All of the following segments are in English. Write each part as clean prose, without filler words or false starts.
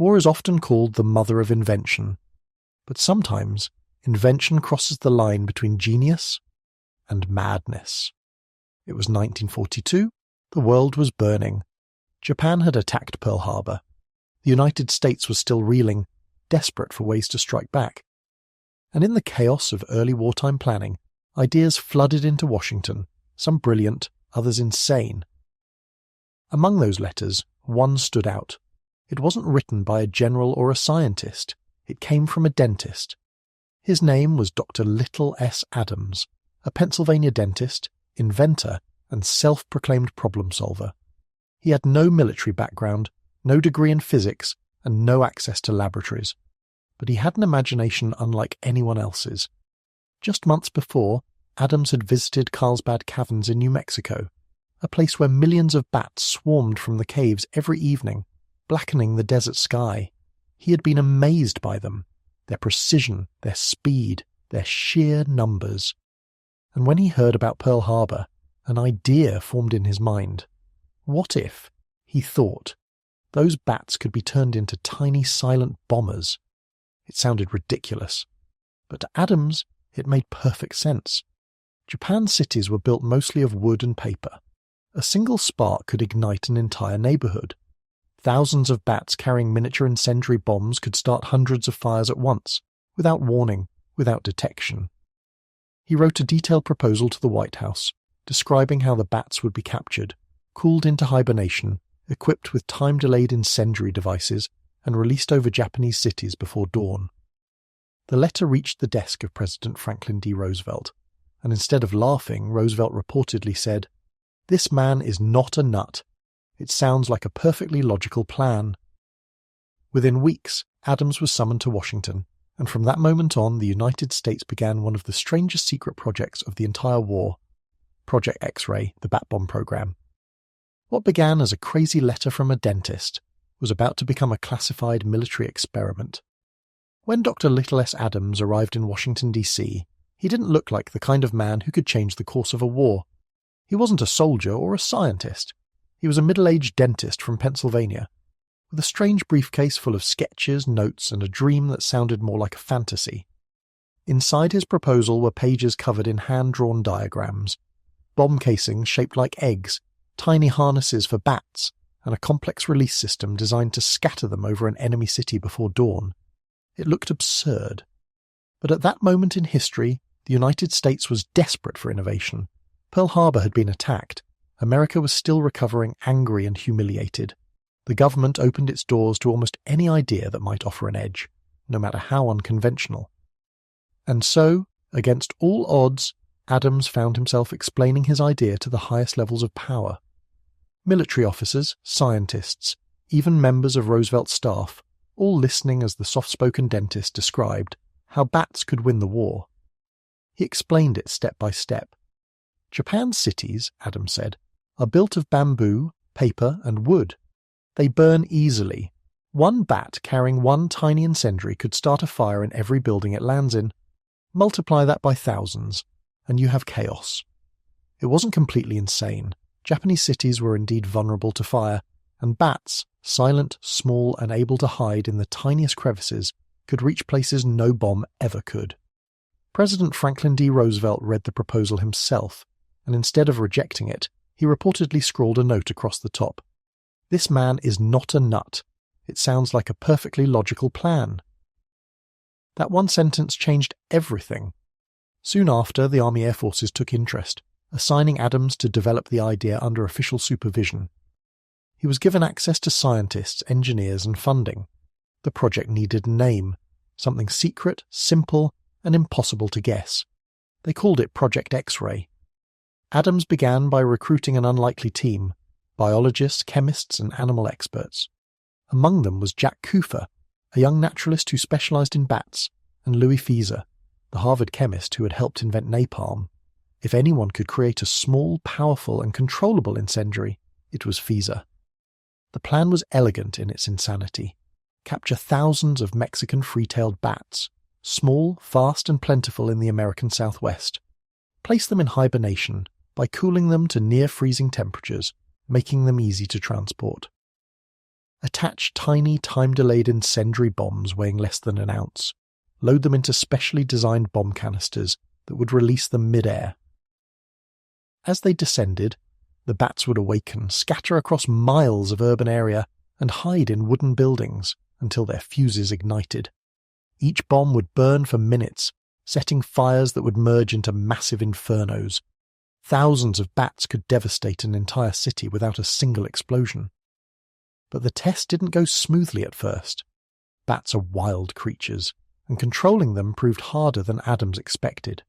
War is often called the mother of invention, but sometimes invention crosses the line between genius and madness. It was 1942, the world was burning. Japan had attacked Pearl Harbor. The United States was still reeling, desperate for ways to strike back. And in the chaos of early wartime planning, ideas flooded into Washington, some brilliant, others insane. Among those letters, one stood out. It wasn't written by a general or a scientist. It came from a dentist. His name was Dr. Lytle S. Adams, a Pennsylvania dentist, inventor, and self-proclaimed problem solver. He had no military background, no degree in physics, and no access to laboratories. But he had an imagination unlike anyone else's. Just months before, Adams had visited Carlsbad Caverns in New Mexico, a place where millions of bats swarmed from the caves every evening, blackening the desert sky. He had been amazed by them, their precision, their speed, their sheer numbers. And when he heard about Pearl Harbor, an idea formed in his mind. What if, he thought, those bats could be turned into tiny silent bombers? It sounded ridiculous. But to Adams, it made perfect sense. Japan's cities were built mostly of wood and paper. A single spark could ignite an entire neighborhood. Thousands of bats carrying miniature incendiary bombs could start hundreds of fires at once, without warning, without detection. He wrote a detailed proposal to the White House, describing how the bats would be captured, cooled into hibernation, equipped with time-delayed incendiary devices, and released over Japanese cities before dawn. The letter reached the desk of President Franklin D. Roosevelt, and instead of laughing, Roosevelt reportedly said, "This man is not a nut. It sounds like a perfectly logical plan." Within weeks, Adams was summoned to Washington, and from that moment on, the United States began one of the strangest secret projects of the entire war, Project X-ray, the bat bomb program. What began as a crazy letter from a dentist was about to become a classified military experiment. When Dr. Lytle S. Adams arrived in Washington, D.C., he didn't look like the kind of man who could change the course of a war. He wasn't a soldier or a scientist. He was a middle-aged dentist from Pennsylvania, with a strange briefcase full of sketches, notes, and a dream that sounded more like a fantasy. Inside his proposal were pages covered in hand-drawn diagrams, bomb casings shaped like eggs, tiny harnesses for bats, and a complex release system designed to scatter them over an enemy city before dawn. It looked absurd. But at that moment in history, the United States was desperate for innovation. Pearl Harbor had been attacked. America was still recovering, angry and humiliated. The government opened its doors to almost any idea that might offer an edge, no matter how unconventional. And so, against all odds, Adams found himself explaining his idea to the highest levels of power. Military officers, scientists, even members of Roosevelt's staff, all listening as the soft-spoken dentist described how bats could win the war. He explained it step by step. Japan's cities, Adams said, are built of bamboo, paper, and wood. They burn easily. One bat carrying one tiny incendiary could start a fire in every building it lands in. Multiply that by thousands, and you have chaos. It wasn't completely insane. Japanese cities were indeed vulnerable to fire, and bats, silent, small, and able to hide in the tiniest crevices, could reach places no bomb ever could. President Franklin D. Roosevelt read the proposal himself, and instead of rejecting it, he reportedly scrawled a note across the top. "This man is not a nut. It sounds like a perfectly logical plan." That one sentence changed everything. Soon after, the Army Air Forces took interest, assigning Adams to develop the idea under official supervision. He was given access to scientists, engineers, and funding. The project needed a name, something secret, simple, and impossible to guess. They called it Project X-ray. Adams began by recruiting an unlikely team, biologists, chemists, and animal experts. Among them was Jack Kufer, a young naturalist who specialized in bats, and Louis Fieser, the Harvard chemist who had helped invent napalm. If anyone could create a small, powerful, and controllable incendiary, it was Fieser. The plan was elegant in its insanity. Capture thousands of Mexican free-tailed bats, small, fast, and plentiful in the American Southwest. Place them in hibernation by cooling them to near-freezing temperatures, making them easy to transport. Attach tiny, time-delayed incendiary bombs weighing less than an ounce. Load them into specially designed bomb canisters that would release them mid-air. As they descended, the bats would awaken, scatter across miles of urban area, and hide in wooden buildings until their fuses ignited. Each bomb would burn for minutes, setting fires that would merge into massive infernos. Thousands of bats could devastate an entire city without a single explosion. But the test didn't go smoothly at first. Bats are wild creatures, and controlling them proved harder than Adams expected.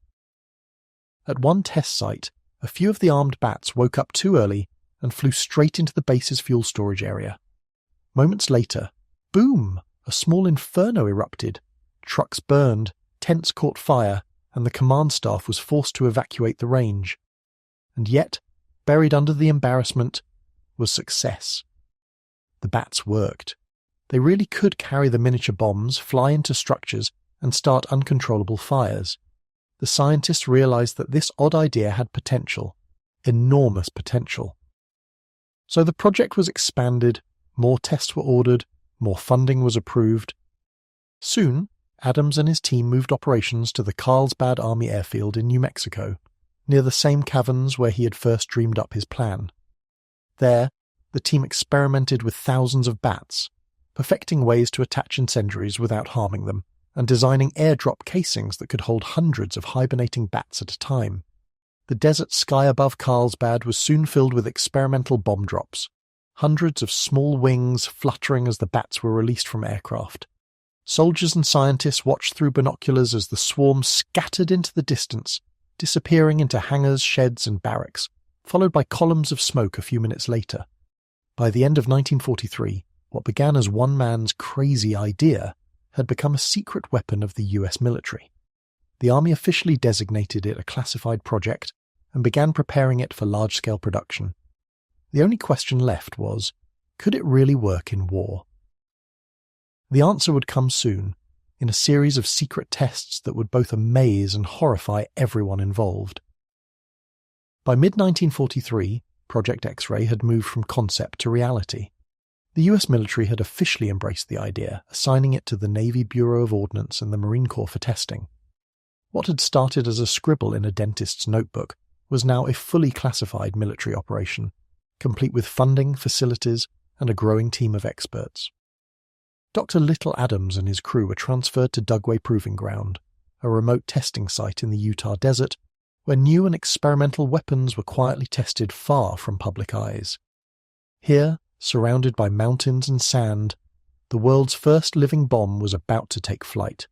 At one test site, a few of the armed bats woke up too early and flew straight into the base's fuel storage area. Moments later, boom! A small inferno erupted. Trucks burned, tents caught fire, and the command staff was forced to evacuate the range. And yet, buried under the embarrassment, was success. The bats worked. They really could carry the miniature bombs, fly into structures, and start uncontrollable fires. The scientists realized that this odd idea had potential, enormous potential. So the project was expanded, more tests were ordered, more funding was approved. Soon, Adams and his team moved operations to the Carlsbad Army Airfield in New Mexico, near the same caverns where he had first dreamed up his plan. There, the team experimented with thousands of bats, perfecting ways to attach incendiaries without harming them, and designing airdrop casings that could hold hundreds of hibernating bats at a time. The desert sky above Carlsbad was soon filled with experimental bomb drops, hundreds of small wings fluttering as the bats were released from aircraft. Soldiers and scientists watched through binoculars as the swarm scattered into the distance, disappearing into hangars, sheds, and barracks, followed by columns of smoke a few minutes later. By the end of 1943, what began as one man's crazy idea had become a secret weapon of the US military. The Army officially designated it a classified project and began preparing it for large-scale production. The only question left was, could it really work in war? The answer would come soon, in a series of secret tests that would both amaze and horrify everyone involved. By mid-1943, Project X-Ray had moved from concept to reality. The US military had officially embraced the idea, assigning it to the Navy Bureau of Ordnance and the Marine Corps for testing. What had started as a scribble in a dentist's notebook was now a fully classified military operation, complete with funding, facilities, and a growing team of experts. Dr. Lytle Adams and his crew were transferred to Dugway Proving Ground, a remote testing site in the Utah desert, where new and experimental weapons were quietly tested far from public eyes. Here, surrounded by mountains and sand, the world's first living bomb was about to take flight.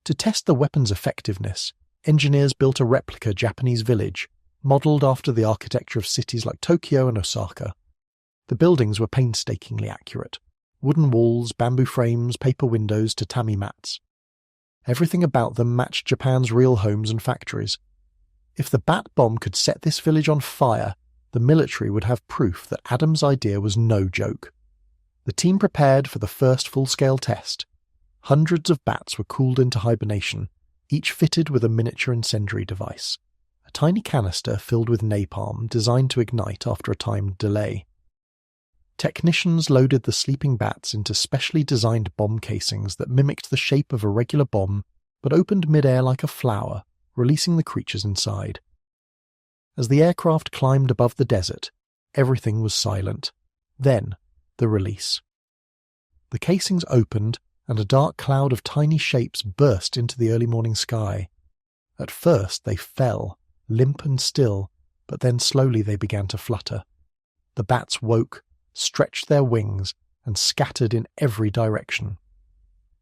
To test the weapon's effectiveness, engineers built a replica Japanese village, modelled after the architecture of cities like Tokyo and Osaka. The buildings were painstakingly accurate. Wooden walls, bamboo frames, paper windows, tatami mats. Everything about them matched Japan's real homes and factories. If the bat bomb could set this village on fire, the military would have proof that Adams' idea was no joke. The team prepared for the first full-scale test. Hundreds of bats were cooled into hibernation, each fitted with a miniature incendiary device, a tiny canister filled with napalm designed to ignite after a timed delay. Technicians loaded the sleeping bats into specially designed bomb casings that mimicked the shape of a regular bomb but opened mid-air like a flower, releasing the creatures inside. As the aircraft climbed above the desert, everything was silent. Then, the release. The casings opened, and a dark cloud of tiny shapes burst into the early morning sky. At first they fell, limp and still, but then slowly they began to flutter. The bats woke, stretched their wings, and scattered in every direction.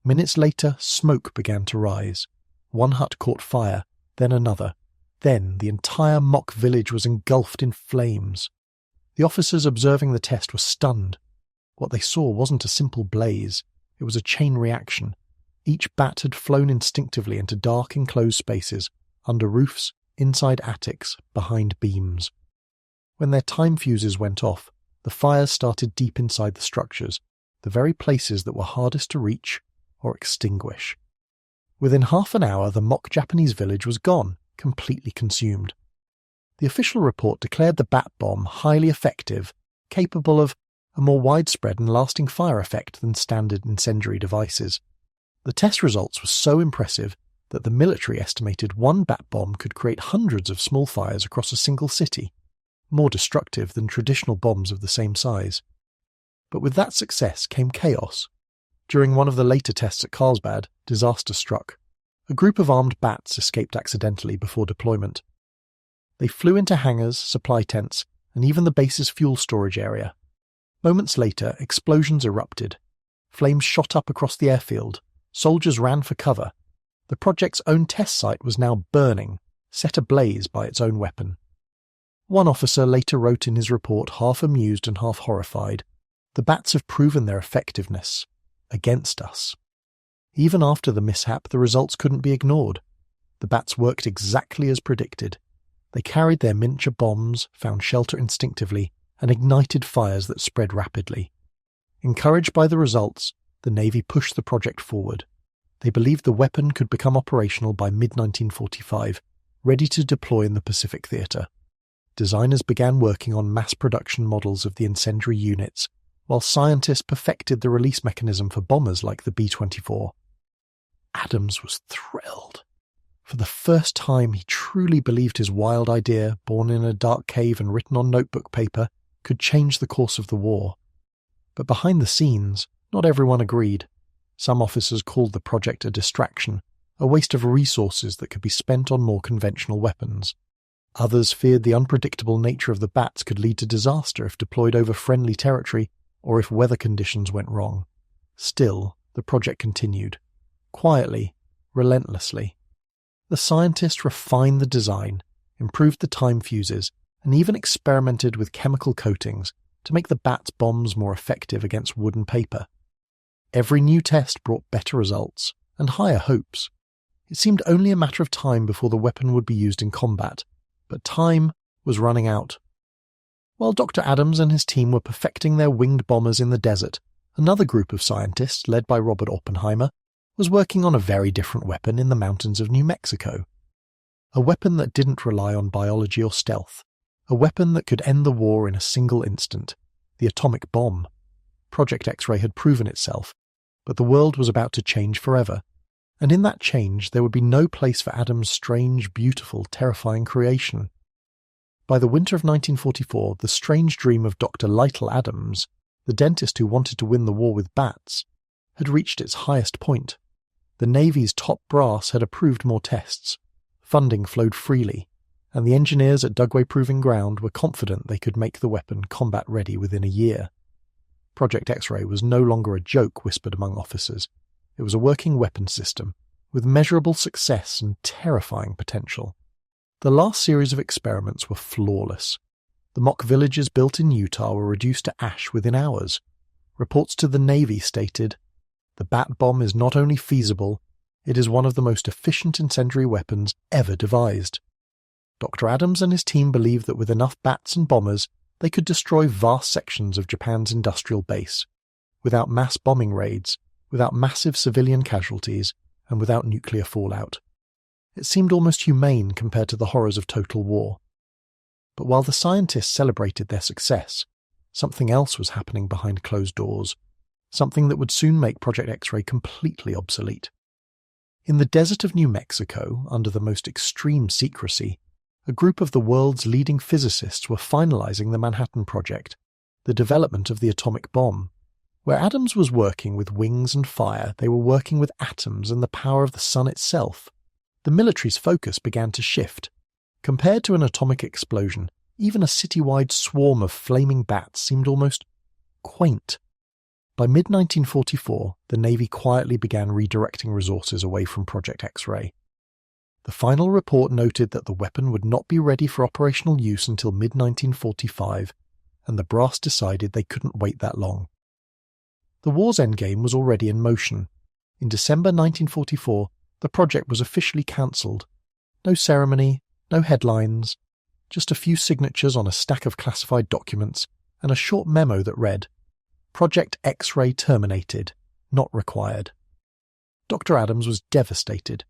Minutes later, smoke began to rise. One hut caught fire, then another. Then the entire mock village was engulfed in flames. The officers observing the test were stunned. What they saw wasn't a simple blaze. It was a chain reaction. Each bat had flown instinctively into dark enclosed spaces, under roofs, inside attics, behind beams. When their time fuses went off, the fires started deep inside the structures, the very places that were hardest to reach or extinguish. Within half an hour, the mock Japanese village was gone, completely consumed. The official report declared the bat bomb highly effective, capable of a more widespread and lasting fire effect than standard incendiary devices. The test results were so impressive that the military estimated one bat bomb could create hundreds of small fires across a single city, more destructive than traditional bombs of the same size. But with that success came chaos. During one of the later tests at Carlsbad, disaster struck. A group of armed bats escaped accidentally before deployment. They flew into hangars, supply tents, and even the base's fuel storage area. Moments later, explosions erupted. Flames shot up across the airfield. Soldiers ran for cover. The project's own test site was now burning, set ablaze by its own weapon. One officer later wrote in his report, half amused and half horrified, "The bats have proven their effectiveness. Against us." Even after the mishap, the results couldn't be ignored. The bats worked exactly as predicted. They carried their miniature bombs, found shelter instinctively, and ignited fires that spread rapidly. Encouraged by the results, the Navy pushed the project forward. They believed the weapon could become operational by mid-1945, ready to deploy in the Pacific Theatre. Designers began working on mass production models of the incendiary units, while scientists perfected the release mechanism for bombers like the B-24. Adams was thrilled. For the first time, he truly believed his wild idea, born in a dark cave and written on notebook paper, could change the course of the war. But behind the scenes, not everyone agreed. Some officers called the project a distraction, a waste of resources that could be spent on more conventional weapons. Others feared the unpredictable nature of the bats could lead to disaster if deployed over friendly territory or if weather conditions went wrong. Still, the project continued. Quietly, relentlessly. The scientists refined the design, improved the time fuses, and even experimented with chemical coatings to make the bat's bombs more effective against wood and paper. Every new test brought better results and higher hopes. It seemed only a matter of time before the weapon would be used in combat, but time was running out. While Dr. Adams and his team were perfecting their winged bombers in the desert, another group of scientists, led by Robert Oppenheimer, was working on a very different weapon in the mountains of New Mexico. A weapon that didn't rely on biology or stealth. A weapon that could end the war in a single instant. The atomic bomb. Project X-ray had proven itself, but the world was about to change forever. And in that change, there would be no place for Adams' strange, beautiful, terrifying creation. By the winter of 1944, the strange dream of Dr. Lytle Adams, the dentist who wanted to win the war with bats, had reached its highest point. The Navy's top brass had approved more tests. Funding flowed freely, and the engineers at Dugway Proving Ground were confident they could make the weapon combat-ready within a year. Project X-ray was no longer a joke whispered among officers. It was a working weapon system, with measurable success and terrifying potential. The last series of experiments were flawless. The mock villages built in Utah were reduced to ash within hours. Reports to the Navy stated, "The bat bomb is not only feasible, it is one of the most efficient incendiary weapons ever devised." Dr. Adams and his team believed that with enough bats and bombers, they could destroy vast sections of Japan's industrial base, without mass bombing raids, without massive civilian casualties, and without nuclear fallout. It seemed almost humane compared to the horrors of total war. But while the scientists celebrated their success, something else was happening behind closed doors, something that would soon make Project X-ray completely obsolete. In the desert of New Mexico, under the most extreme secrecy, a group of the world's leading physicists were finalizing the Manhattan Project, the development of the atomic bomb. Where Adams was working with wings and fire, they were working with atoms and the power of the sun itself. The military's focus began to shift. Compared to an atomic explosion, even a citywide swarm of flaming bats seemed almost quaint. By mid-1944, the Navy quietly began redirecting resources away from Project X-ray. The final report noted that the weapon would not be ready for operational use until mid-1945, and the brass decided they couldn't wait that long. The war's endgame was already in motion. In December 1944, the project was officially cancelled. No ceremony, no headlines, just a few signatures on a stack of classified documents and a short memo that read, "Project X-ray terminated, not required." Dr. Adams was devastated.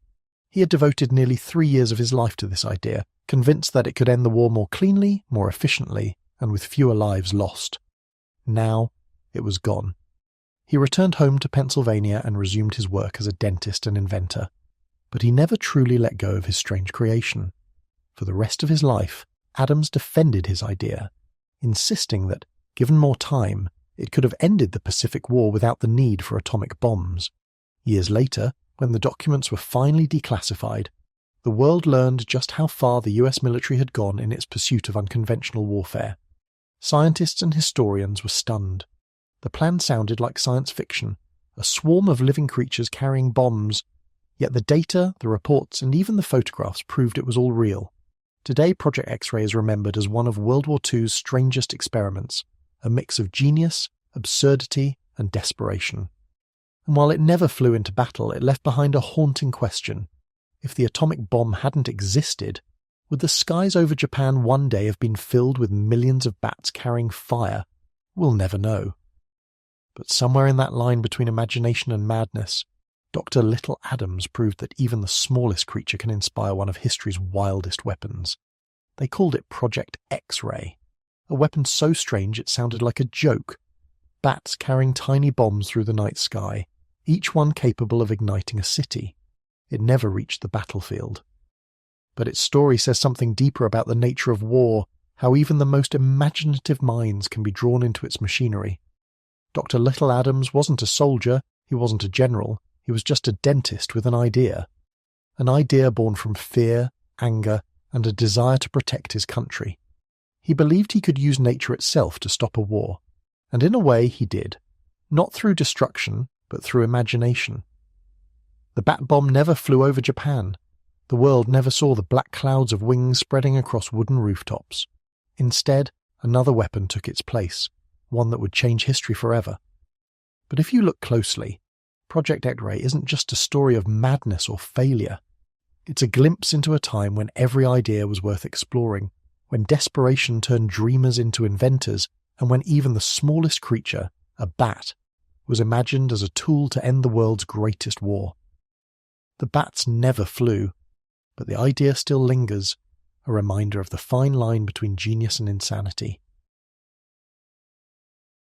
He had devoted nearly 3 years of his life to this idea, convinced that it could end the war more cleanly, more efficiently, and with fewer lives lost. Now it was gone. He returned home to Pennsylvania and resumed his work as a dentist and inventor. But he never truly let go of his strange creation. For the rest of his life, Adams defended his idea, insisting that, given more time, it could have ended the Pacific War without the need for atomic bombs. Years later, when the documents were finally declassified, the world learned just how far the US military had gone in its pursuit of unconventional warfare. Scientists and historians were stunned. The plan sounded like science fiction, a swarm of living creatures carrying bombs, yet the data, the reports, and even the photographs proved it was all real. Today, Project X-ray is remembered as one of World War II's strangest experiments, a mix of genius, absurdity, and desperation. And while it never flew into battle, it left behind a haunting question. If the atomic bomb hadn't existed, would the skies over Japan one day have been filled with millions of bats carrying fire? We'll never know. But somewhere in that line between imagination and madness, Dr. Lytle Adams proved that even the smallest creature can inspire one of history's wildest weapons. They called it Project X-ray, a weapon so strange it sounded like a joke. Bats carrying tiny bombs through the night sky, each one capable of igniting a city. It never reached the battlefield. But its story says something deeper about the nature of war, how even the most imaginative minds can be drawn into its machinery. Dr. Lytle Adams wasn't a soldier, he wasn't a general, he was just a dentist with an idea. An idea born from fear, anger, and a desire to protect his country. He believed he could use nature itself to stop a war. And in a way he did. Not through destruction, but through imagination. The bat bomb never flew over Japan. The world never saw the black clouds of wings spreading across wooden rooftops. Instead, another weapon took its place, one that would change history forever. But if you look closely, Project X-ray isn't just a story of madness or failure. It's a glimpse into a time when every idea was worth exploring, when desperation turned dreamers into inventors, and when even the smallest creature, a bat, was imagined as a tool to end the world's greatest war. The bats never flew, but the idea still lingers, a reminder of the fine line between genius and insanity.